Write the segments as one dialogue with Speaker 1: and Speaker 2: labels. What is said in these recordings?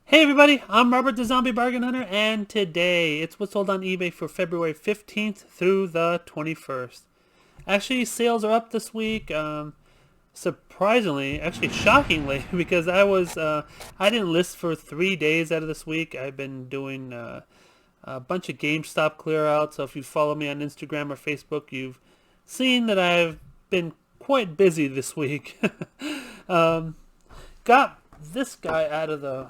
Speaker 1: Hey everybody, I'm Robert the Zombie Bargain Hunter, and today it's what's sold on eBay for February 15th through the 21st. Actually, sales are up this week. Surprisingly, actually shockingly, because I didn't list for 3 days out of this week. I've been doing a bunch of GameStop clear out. So if you follow me on Instagram or Facebook, you've seen that I've been quite busy this week. Got this guy out of the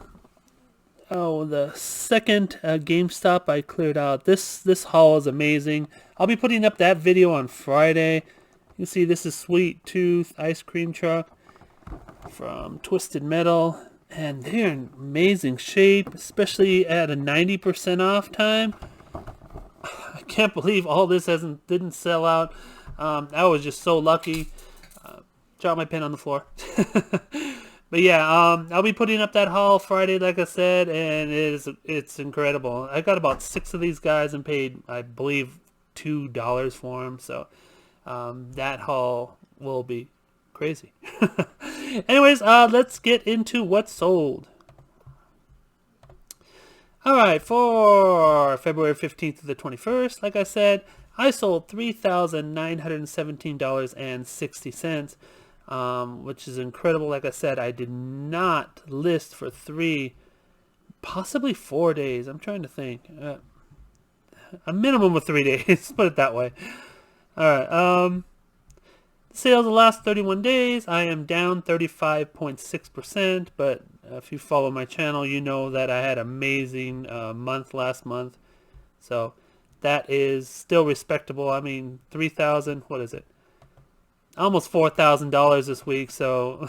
Speaker 1: second GameStop I cleared out. This haul is amazing. I'll be putting up that video on Friday. You can see this is Sweet Tooth ice cream truck from Twisted Metal, and they're in amazing shape, especially at a 90% off time. I can't believe all this didn't sell out. I was just so lucky. Dropped my pen on the floor. But yeah, I'll be putting up that haul Friday, like I said, and it's incredible. I got about 6 of these guys and paid, I believe, $2 for them. So that haul will be crazy. Anyways, let's get into what's sold. All right, for February 15th to the 21st, like I said, I sold $3,917.60. Which is incredible. Like I said, I did not list for 3, possibly 4 days. I'm trying to think. A minimum of 3 days, put it that way. Alright, sales the last 31 days, I am down 35.6%, but if you follow my channel, you know that I had an amazing month last month. So that is still respectable. I mean, 3,000, what is it? Almost $4,000 this week, so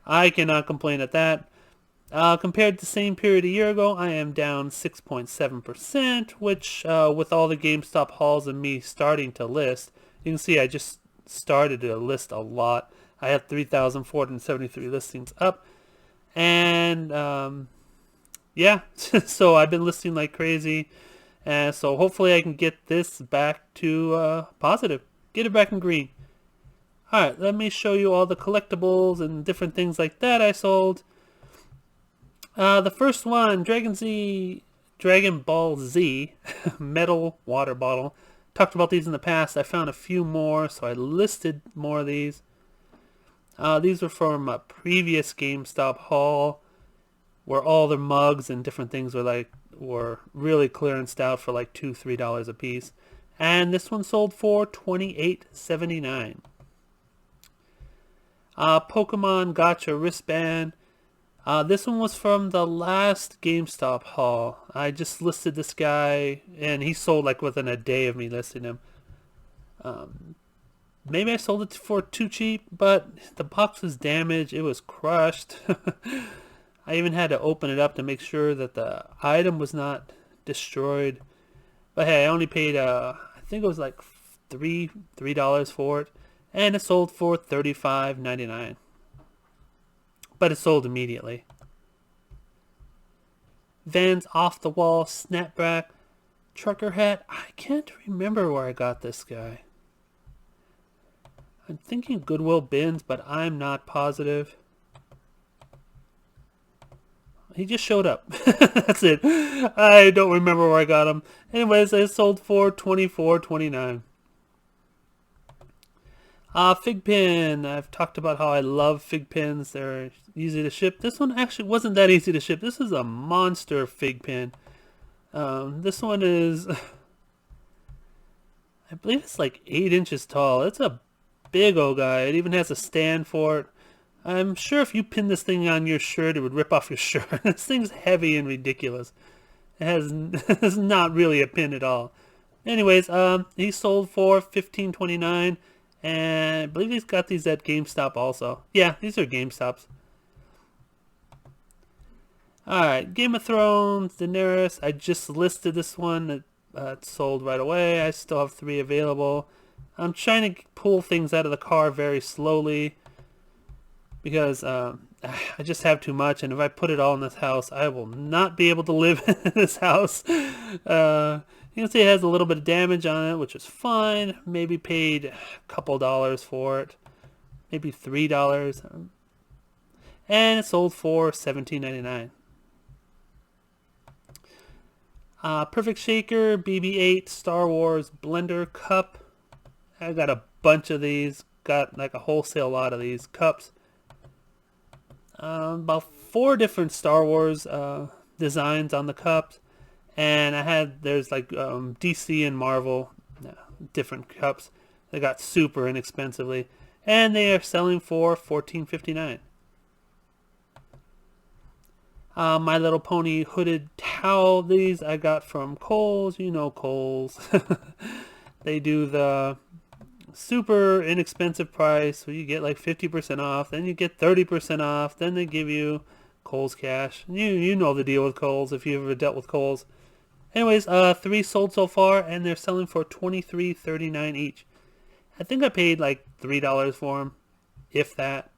Speaker 1: I cannot complain at that. Compared to the same period a year ago, I am down 6.7%, which with all the GameStop hauls and me starting to list, you can see I just started to list a lot. I have 3,473 listings up, and yeah, so I've been listing like crazy, and so hopefully I can get this back to positive, get it back in green. Alright, let me show you all the collectibles and different things like that I sold. The first one, Dragon Ball Z metal water bottle. Talked about these in the past. I found a few more, so I listed more of these. These were from a previous GameStop haul, where all the mugs and different things were really clearanced out for like $2-3 a piece. And this one sold for $28.79. Pokemon Gotcha wristband. This one was from the last GameStop haul. I just listed this guy, and he sold like within a day of me listing him. Maybe I sold it for too cheap, but the box was damaged. It was crushed. I even had to open it up to make sure that the item was not destroyed. But hey, I only paid, I think it was like $3 for it. And it sold for $35.99. But it sold immediately. Vans Off the Wall Snapback Trucker Hat. I can't remember where I got this guy. I'm thinking Goodwill Bins, but I'm not positive. He just showed up. That's it. I don't remember where I got him. Anyways, it sold for $24.29. Fig pin. I've talked about how I love fig pins. They're easy to ship. This one actually wasn't that easy to ship. This is a monster fig pin. This one is, I believe it's like 8 inches tall. It's a big old guy. It even has a stand for it. I'm sure if you pin this thing on your shirt, it would rip off your shirt. This thing's heavy and ridiculous. It has it's not really a pin at all. Anyways, he sold for $15.29. And I believe he's got these at GameStop also. Yeah, these are GameStops. Alright, Game of Thrones, Daenerys. I just listed this one. It sold right away. I still have 3 available. I'm trying to pull things out of the car very slowly, because I just have too much. And if I put it all in this house, I will not be able to live in this house. You can see it has a little bit of damage on it, which is fine. Maybe paid a couple dollars for it. Maybe $3. And it sold for $17.99. Perfect Shaker, BB-8, Star Wars Blender Cup. I got a bunch of these. Got like a wholesale lot of these cups. About 4 different Star Wars designs on the cups. And there's like DC and Marvel different cups. They got super inexpensively. And they are selling for $14.59. My Little Pony hooded towel. These I got from Kohl's. You know Kohl's. They do the super inexpensive price. So you get like 50% off. Then you get 30% off. Then they give you Kohl's cash. You know the deal with Kohl's if you've ever dealt with Kohl's. Anyways, 3 sold so far, and they're selling for $23.39 each. I think I paid like $3 for them, if that.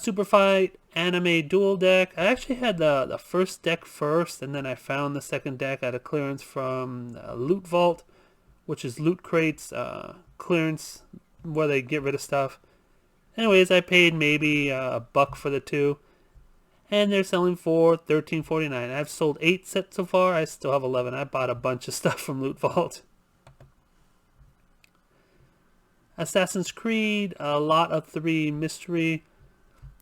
Speaker 1: Super Fight Anime Dual Deck. I actually had the first deck first, and then I found the second deck at a clearance from Loot Vault, which is Loot Crates clearance where they get rid of stuff. Anyways, I paid maybe $1 for the 2. And they're selling for $13.49. I've sold 8 sets so far. I still have 11. I bought a bunch of stuff from Loot Vault. Assassin's Creed, a lot of 3 mystery.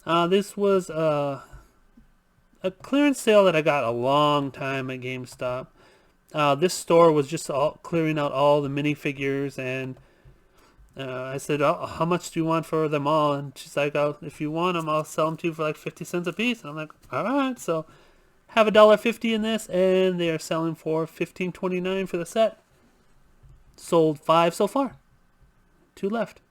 Speaker 1: This was a clearance sale that I got a long time at GameStop. This store was just clearing out all the minifigures, and I said, oh, how much do you want for them all? And she's like, oh, if you want them, I'll sell them to you for like 50 cents a piece. And I'm like, all right. So have $1.50 in this, and they are selling for $15.29 for the set. Sold 5 so far. 2 left.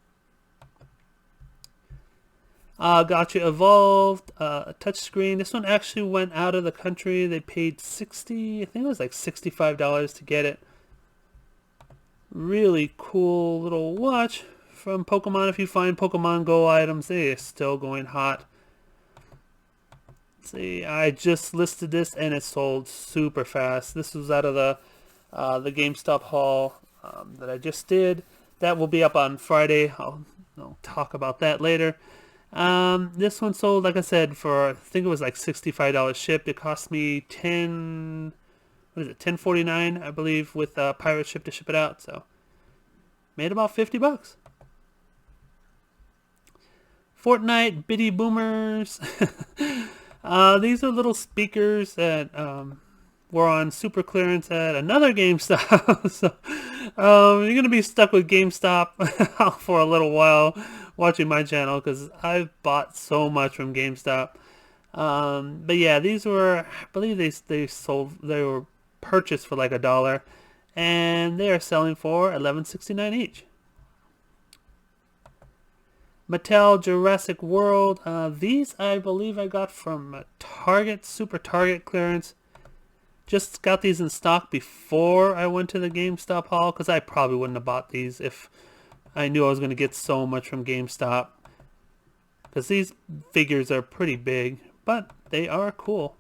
Speaker 1: Gotcha Evolved, a touchscreen. This one actually went out of the country. They paid I think it was like $65 to get it. Really cool little watch from Pokemon. If you find Pokemon Go items, they are still going hot. Let's see, I just listed this and it sold super fast. This was out of the GameStop haul that I just did. That will be up on Friday. I'll talk about that later. This one sold, like I said, for I think it was like $65 shipped. It cost me $10.49, I believe, with pirate ship to ship it out. So made about $50. Fortnite Biddy Boomers. These are little speakers that were on super clearance at another GameStop. So you're gonna be stuck with GameStop for a little while watching my channel because I've bought so much from GameStop. But yeah, these were, I believe they were purchased for like $1, and they are selling for $11.69 each. Mattel Jurassic World. These I believe I got from Target, Super Target clearance. Just got these in stock before I went to the GameStop haul because I probably wouldn't have bought these if I knew I was going to get so much from GameStop. Because these figures are pretty big, but they are cool.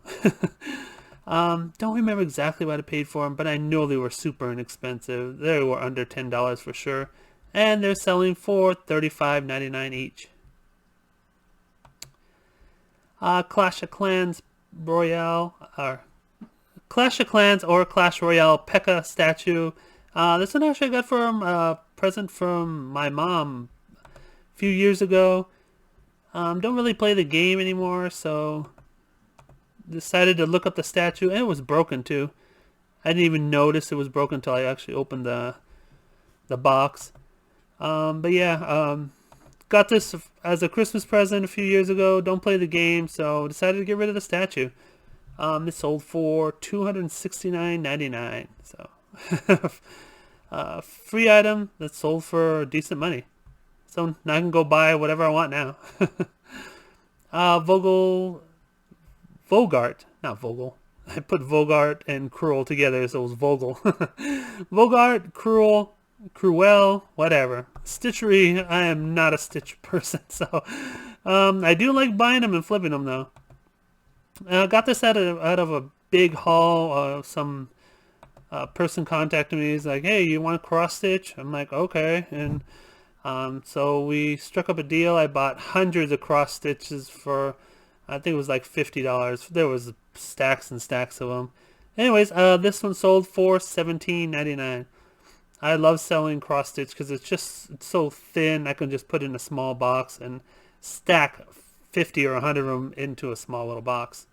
Speaker 1: Don't remember exactly what I paid for them, but I know they were super inexpensive. They were under $10 for sure. And they're selling for $35.99 each. Clash of Clans Royale, or Clash of Clans or Clash Royale P.E.K.K.A. statue. This one actually I got from a present from my mom a few years ago. Don't really play the game anymore, so decided to look up the statue, and it was broken too. I didn't even notice it was broken until I actually opened the box. But yeah, got this as a Christmas present a few years ago. Don't play the game, so decided to get rid of the statue. It sold for $269.99. So free item that sold for decent money. So now I can go buy whatever I want now. Vogart, not Vogel. I put Vogart and Cruel together, so it was Vogel. Vogart, Cruel, whatever. Stitchery, I am not a Stitch person, so I do like buying them and flipping them though. Got this out of a big haul. Some person contacted me. He's like, "Hey, you want cross stitch?" I'm like, "Okay." And so we struck up a deal. I bought hundreds of cross stitches for I think it was like $50. There was stacks and stacks of them. Anyways, this one sold for $17.99. I love selling cross stitch because it's so thin. I can just put it in a small box and stack 50 or 100 of them into a small little box.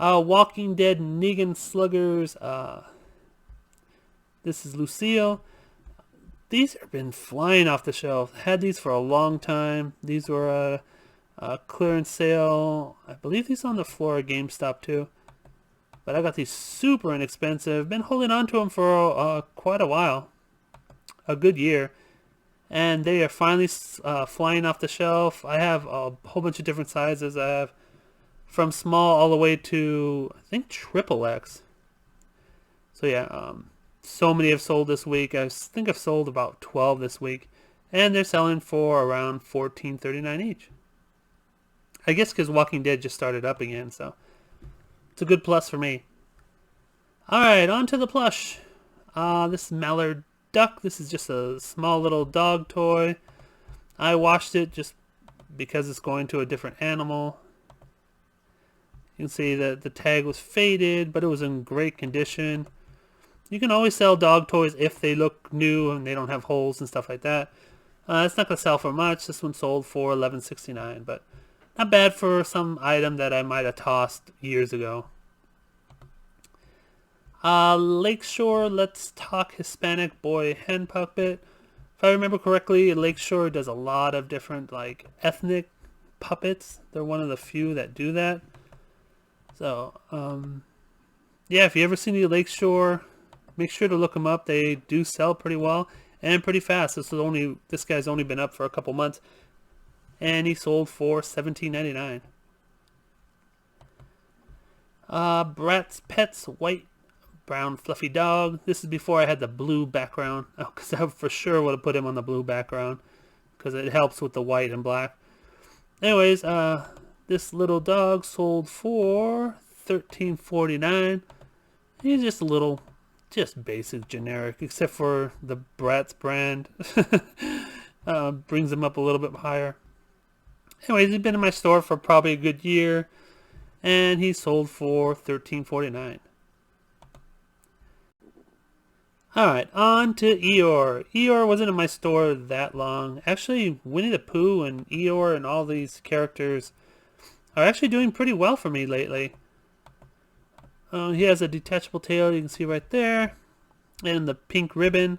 Speaker 1: Walking Dead Negan Sluggers. This is Lucille. These have been flying off the shelf. Had these for a long time. These were a clearance sale. I believe these on the floor at GameStop too. But I got these super inexpensive. Been holding on to them for quite a while. A good year. And they are finally flying off the shelf. I have a whole bunch of different sizes. I have from small all the way to, I think, XXX. So yeah, so many have sold this week. I think I've sold about 12 this week. And they're selling for around $14.39 each. I guess because Walking Dead just started up again, so it's a good plus for me. Alright, on to the plush. This is Mallard Duck. This is just a small little dog toy. I washed it just because it's going to a different animal. You can see that the tag was faded, but it was in great condition. You can always sell dog toys if they look new and they don't have holes and stuff like that. It's not going to sell for much. This one sold for $11.69, but not bad for some item that I might have tossed years ago. Lakeshore Let's Talk Hispanic Boy Hen Puppet. If I remember correctly, Lakeshore does a lot of different like ethnic puppets. They're one of the few that do that. So, yeah, if you ever see any Lakeshore, make sure to look them up. They do sell pretty well and pretty fast. This guy's only been up for a couple months, and he sold for $17.99. Bratz Pets White Brown Fluffy Dog. This is before I had the blue background, because I for sure would have put him on the blue background because it helps with the white and black. Anyways, this little dog sold for $13.49. He's just a little, just basic generic, except for the Bratz brand. Brings him up a little bit higher. Anyways, he's been in my store for probably a good year, and he sold for $13.49. Alright, on to Eeyore. Eeyore wasn't in my store that long. Actually, Winnie the Pooh and Eeyore and all these characters are actually doing pretty well for me lately. He has a detachable tail, you can see right there, and the pink ribbon.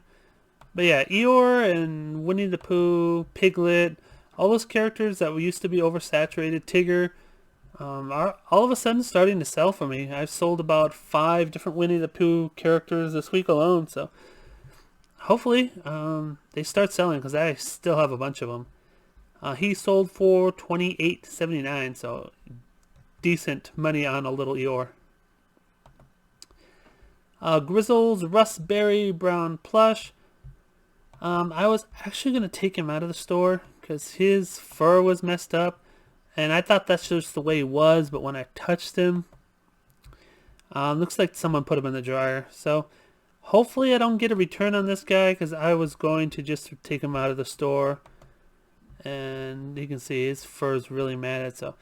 Speaker 1: But yeah, Eeyore and Winnie the Pooh, Piglet, all those characters that used to be oversaturated, Tigger, are all of a sudden starting to sell for me. I've sold about 5 different Winnie the Pooh characters this week alone, so hopefully they start selling because I still have a bunch of them. He sold for $28.79, so decent money on a little Eeyore. Grizzle's Rustberry Brown Plush. I was actually going to take him out of the store because his fur was messed up, and I thought that's just the way he was, but when I touched him, looks like someone put him in the dryer. So hopefully I don't get a return on this guy because I was going to just take him out of the store. And you can see his fur is really matted, so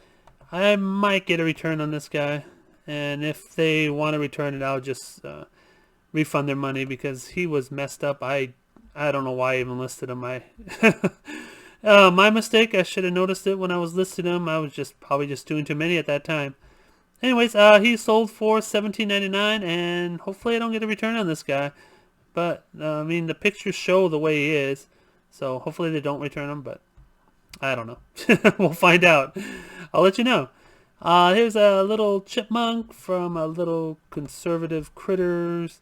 Speaker 1: I might get a return on this guy. And if they want to return it, I'll just refund their money because he was messed up. I don't know why I even listed him. My mistake. I should have noticed it when I was listing him. I was probably just doing too many at that time. Anyways, he sold for $17.99, and hopefully I don't get a return on this guy. But I mean, the pictures show the way he is, so hopefully they don't return him. But I don't know. We'll find out. I'll let you know. Here's a little chipmunk from a little Conservative Critters.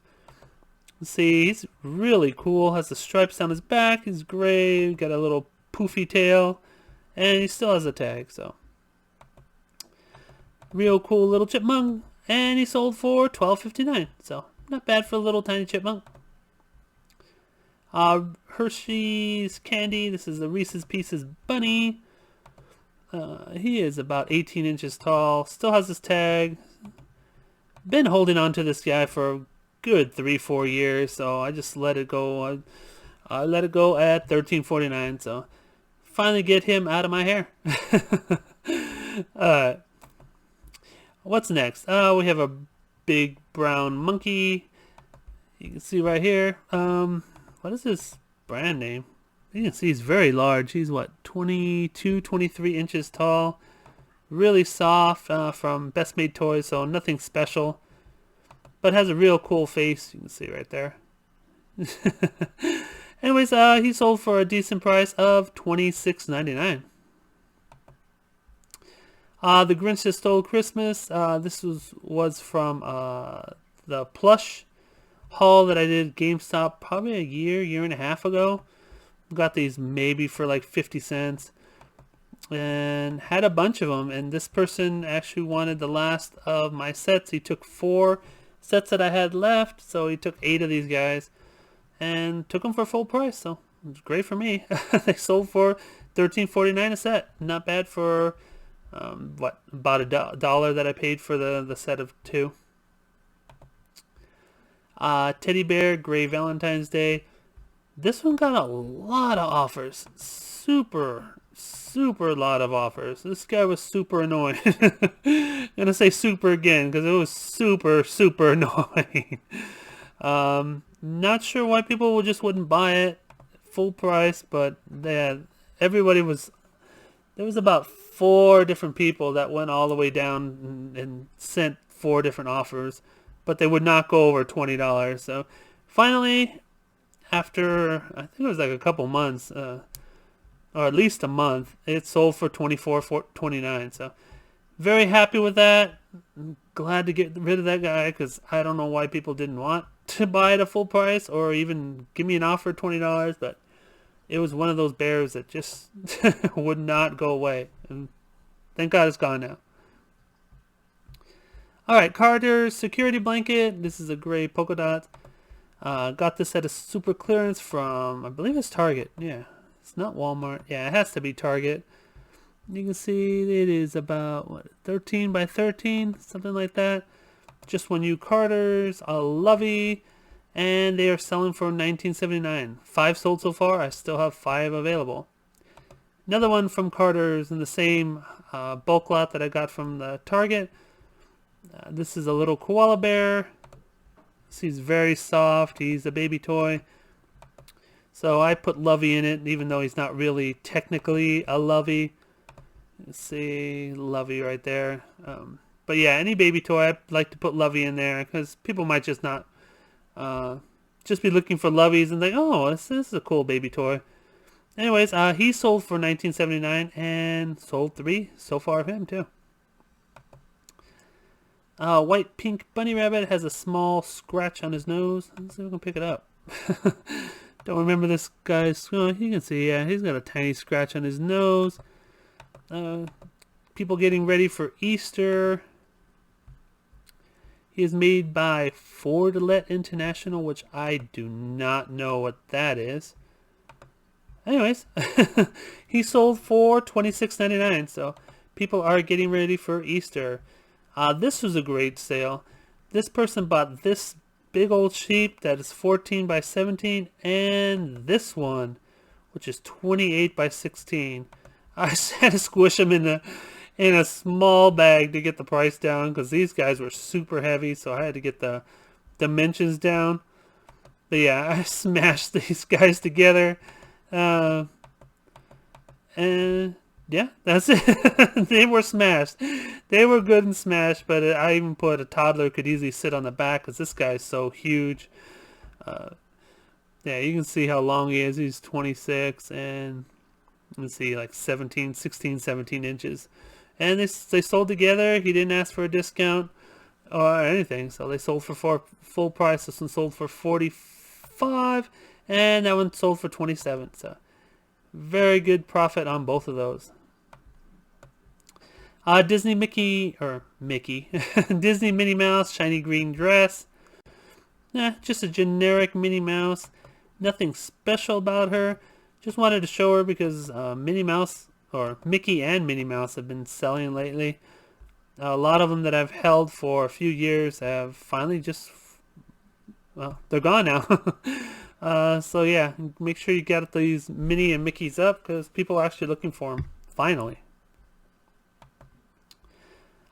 Speaker 1: Let's see, he's really cool. Has the stripes on his back. He's gray. Got a little poofy tail, and he still has a tag. So, real cool little chipmunk, and he sold for $12.59. So, not bad for a little tiny chipmunk. Hershey's Candy. This is the Reese's Pieces Bunny. He is about 18 inches tall. Still has his tag. Been holding on to this guy for a good 3-4 years, so I just let it go. I let it go at $13.49. So finally get him out of my hair. uh, what's next? We have a big brown monkey. You can see right here. What is this brand name? You can see he's very large. He's what, 22, 23 inches tall. Really soft, from Best Made Toys, so nothing special. But has a real cool face. You can see right there. Anyways, he sold for a decent price of $26.99. The Grinch That Stole Christmas. This was from the plush haul that I did at GameStop probably a year and a half ago. Got these maybe for like 50 cents. And had a bunch of them. And this person actually wanted the last of my sets. He took 4 sets that I had left. So he took 8 of these guys. And took them for full price. So it was great for me. They sold for $13.49 a set. Not bad for... about $1 that I paid for the set of 2. Teddy Bear Gray Valentine's Day. This one got a lot of offers. Super lot of offers. This guy was super annoying. I'm gonna say super again because it was super annoying. Not sure why people just wouldn't buy it full price, but everybody was. There was about 4 different people that went all the way down and sent 4 different offers, but they would not go over $20. So finally, after I think it was like a couple months, or at least a month, it sold for $24.29. So very happy with that. I'm glad to get rid of that guy because I don't know why people didn't want to buy it at full price or even give me an offer of $20, but it was one of those bears that just would not go away. And thank God it's gone now. Alright, Carter's security blanket. This is a gray polka dot. Got this at a super clearance from, I believe it's Target. Yeah, it's not Walmart. Yeah, it has to be Target. You can see it is about, what, 13 by 13? Something like that. Just one new Carter's. A Lovey. And they are selling for $19.79. 5 sold so far. I still have 5 available. Another one from Carter's in the same bulk lot that I got from the Target. This is a little koala bear. He's very soft. He's a baby toy. So I put Lovey in it, even though he's not really technically a Lovey. Let's see, Lovey right there. But yeah, any baby toy, I like to put Lovey in there because people might just not just be looking for Loveys and think, oh, this is a cool baby toy. Anyways, he sold for $19.79 and sold 3 so far of him too. White pink bunny rabbit has a small scratch on his nose. Let's see if we can pick it up. Don't remember this guy's. Oh, you can see, yeah, he's got a tiny scratch on his nose. People getting ready for Easter. He is made by Ford-Let International, which I do not know what that is. Anyways, he sold for $26.99, so people are getting ready for Easter. This was a great sale. This person bought this big old sheep that is 14 by 17, and this one, which is 28 by 16. I just had to squish them in a small bag to get the price down because these guys were super heavy, so I had to get the dimensions down. But yeah, I smashed these guys together. And yeah, that's it. They were smashed. They were good and smashed, but I even put a toddler could easily sit on the back because this guy's so huge. Yeah, you can see how long he is. He's 26 and let's see, like 16, 17 inches. And they sold together. He didn't ask for a discount or anything, so they sold for full price. This one sold for $45, and that one sold for $27. So very good profit on both of those. Disney Mickey Disney Minnie Mouse shiny green dress. Just a generic Minnie Mouse. Nothing special about her. Just wanted to show her because Minnie Mouse, or Mickey and Minnie Mouse, have been selling lately. A lot of them that I've held for a few years have finally just, well, they're gone now. So yeah, make sure you get these Minnie and Mickeys up because people are actually looking for them, finally.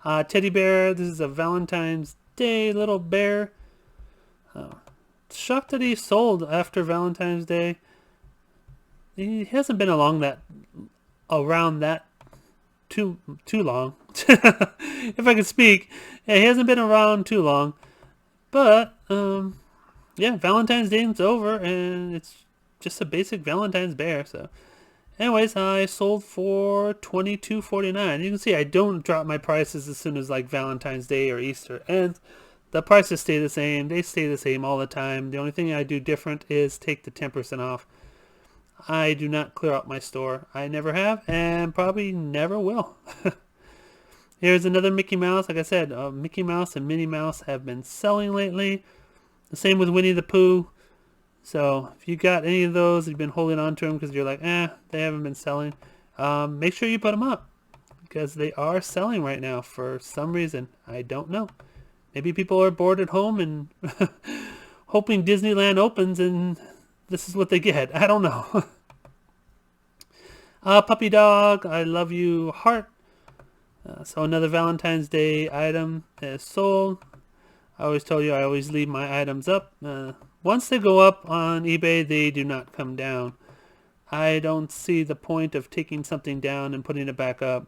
Speaker 1: Teddy bear. This is a Valentine's Day little bear. Shocked that he sold after Valentine's Day. He hasn't been around that too long. If I could speak, yeah, he hasn't been around too long. But yeah, Valentine's Day is over, and it's just a basic Valentine's bear. So, anyways, I sold for $22.49. You can see I don't drop my prices as soon as like Valentine's Day or Easter ends. The prices stay the same. They stay the same all the time. The only thing I do different is take the 10% off. I do not clear out my store. I never have, and probably never will. Here's another Mickey Mouse. Like I said, Mickey Mouse and Minnie Mouse have been selling lately. The same with Winnie the Pooh. So if you got any of those, you've been holding on to them because you're like, they haven't been selling. Make sure you put them up because they are selling right now for some reason. I don't know. Maybe people are bored at home and hoping Disneyland opens and this is what they get. I don't know. Puppy dog, I love you, heart. So another Valentine's Day item is sold. I always tell you I always leave my items up. Once they go up on eBay, they do not come down. I don't see the point of taking something down and putting it back up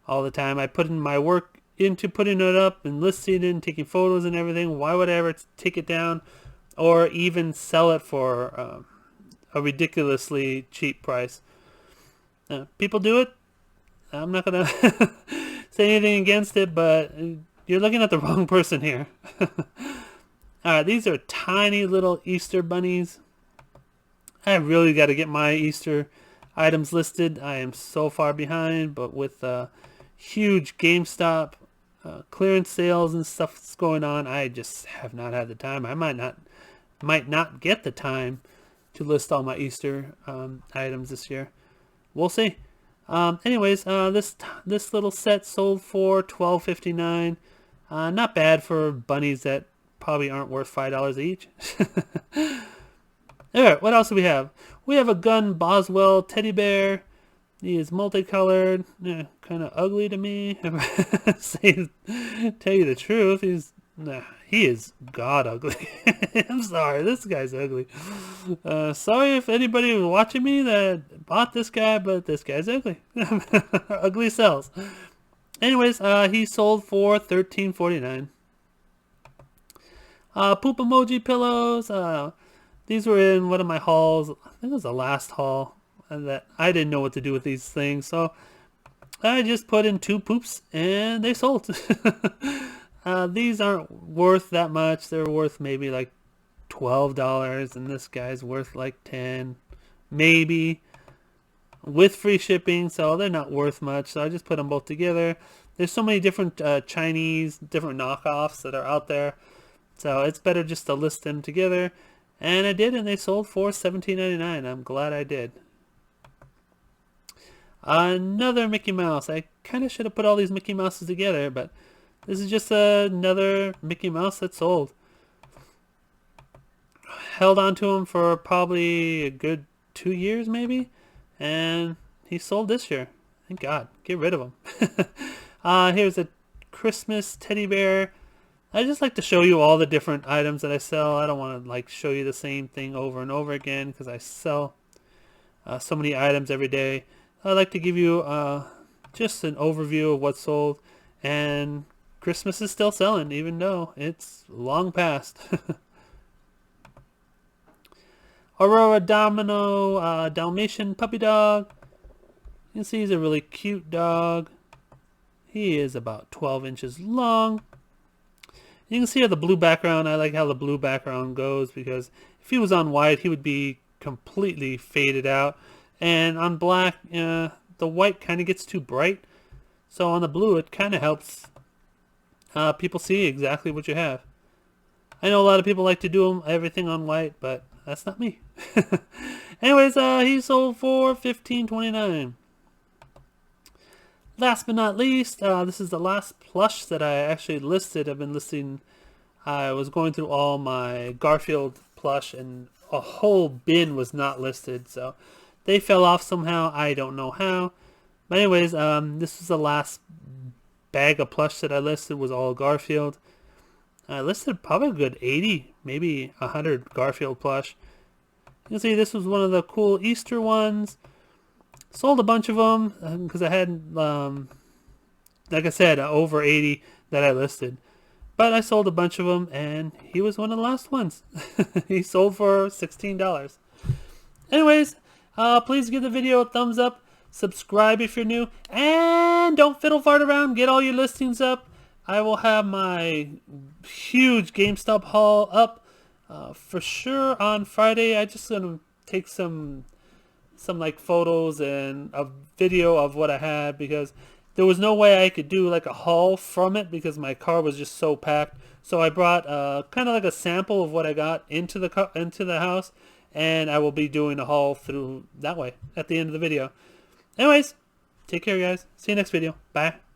Speaker 1: all the time. I put in my work into putting it up and listing it and taking photos and everything. Why would I ever take it down or even sell it for a ridiculously cheap price? People do it. I'm not going to say anything against it, but you're looking at the wrong person here. Alright, these are tiny little Easter bunnies. I really got to get my Easter items listed. I am so far behind, but with huge GameStop clearance sales and stuff that's going on, I just have not had the time. I might not get the time to list all my Easter items this year. We'll see. Anyways, this little set sold for $12.59. Not bad for bunnies that probably aren't worth $5 each. Alright, what else do we have? We have a Gun Boswell teddy bear. He is multicolored. Kind of ugly to me. Tell you the truth, he is god ugly. I'm sorry, this guy's ugly. Sorry if anybody was watching me that bought this guy, but this guy's ugly. Ugly sells. Anyways, he sold for $13.49. Poop emoji pillows. These were in one of my hauls. I think it was the last haul. That I didn't know what to do with these things, so I just put in 2 poops and they sold. These aren't worth that much. They're worth maybe like $12, and this guy's worth like $10, maybe, with free shipping, so they're not worth much. So I just put them both together. There's so many different Chinese, different knockoffs that are out there, so it's better just to list them together. And I did, and they sold for $17.99. I'm glad I did. Another Mickey Mouse. I kind of should have put all these Mickey Mouses together, but this is just another Mickey Mouse that sold. Held on to him for probably a good 2 years maybe, and he sold this year. Thank God. Get rid of him. Here's a Christmas teddy bear. I just like to show you all the different items that I sell. I don't want to like show you the same thing over and over again because I sell so many items every day. I like to give you just an overview of what's sold, and Christmas is still selling even though it's long past. Aurora Domino Dalmatian puppy dog. You can see he's a really cute dog. He is about 12 inches long. You can see how the blue background, I like how the blue background goes, because if he was on white, he would be completely faded out. And on black, the white kind of gets too bright. So on the blue, it kind of helps people see exactly what you have. I know a lot of people like to do everything on white, but that's not me. Anyways, he sold for $15.29. Last but not least, this is the last plush that I actually listed. I've been listing, I was going through all my Garfield plush and a whole bin was not listed. So they fell off somehow. I don't know how. But anyways, this was the last bag of plush that I listed was all Garfield. I listed probably a good 80, maybe 100 Garfield plush. You can see this was one of the cool Easter ones. Sold a bunch of them because I had, like I said, over 80 that I listed. But I sold a bunch of them, and he was one of the last ones. He sold for $16. Anyways, please give the video a thumbs up. Subscribe if you're new. And don't fiddle fart around. Get all your listings up. I will have my huge GameStop haul up for sure on Friday. I just gonna take some like photos and a video of what I had, because there was no way I could do like a haul from it because my car was just so packed. So I brought kind of like a sample of what I got into the house, and I will be doing a haul through that way at the end of the video. Anyways, take care, guys. See you next video. Bye.